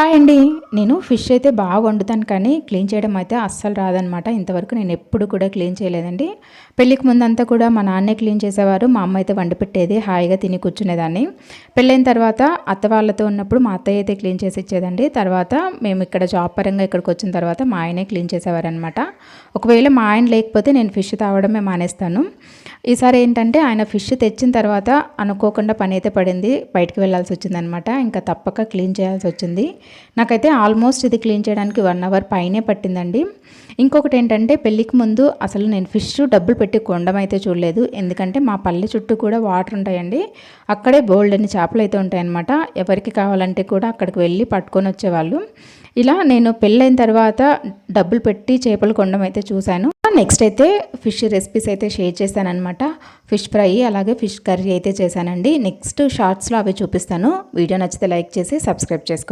Hi అండి. నేను fish అయితే బాగా వండుతాను కానీ క్లీన్ చేయడం అయితే అస్సలు రాదనమాట. ఇంతవరకు నేను ఎప్పుడు కూడా క్లీన్ చేయలేదండి. పెళ్ళికి ముందంతా కూడా మా నాన్నే క్లీన్ చేసేవారు. మా అమ్మ అయితే వండి పెట్టేది. హాయిగా తిని కూర్చునేదాన్ని. పెళ్ళైన తర్వాత అత్త వాళ్ళతో ఉన్నప్పుడు మా అత్తయ్య అయితే క్లీన్ చేసి ఇచ్చేదండి. తర్వాత మేము ఇక్కడ జాబ్ పరంగా ఇక్కడికి వచ్చిన తర్వాత మా ఆయనే క్లీన్ చేసేవారనమాట. ఒకవేళ మా ఆయన లేకపోతే నేను ఫిష్ తాగడమే మానేస్తాను. ఈసారి ఏంటంటే ఆయన ఫిష్ తెచ్చిన తర్వాత అనుకోకుండా పని అయితే పడింది. బయటికి వెళ్ళాల్సి వచ్చిందనమాట. ఇంకా తప్పక క్లీన్ చేయాల్సి వచ్చింది. నాకైతే ఆల్మోస్ట్ ఇది క్లీన్ చేయడానికి 1 అవర్ పైనే పట్టిందండి. ఇంకొకటి ఏంటంటే పెళ్ళికి ముందు అసలు నేను ఫిష్ డబ్బులు పెట్టి కొనడం అయితే చూడలేదు. ఎందుకంటే మా పల్లె చుట్టూ కూడా వాటర్ ఉంటాయండి. అక్కడే బోల్డన్ని చేపలు అయితే ఉంటాయన్నమాట. ఎవరికి కావాలంటే కూడా అక్కడికి వెళ్ళి పట్టుకొని వచ్చేవాళ్ళు. ఇలా నేను పెళ్ళైన తర్వాత డబ్బులు పెట్టి చేపలు కొనడం అయితే చూశాను. నెక్స్ట్ అయితే ఫిష్ రెసిపీస్ అయితే షేర్ చేశానమాట. ఫిష్ ఫ్రై అలాగే ఫిష్ కర్రీ అయితే చేశానండి. నెక్స్ట్ షార్ట్స్లో అవి చూపిస్తాను. వీడియో నచ్చితే లైక్ చేసి సబ్స్క్రైబ్ చేసుకోండి.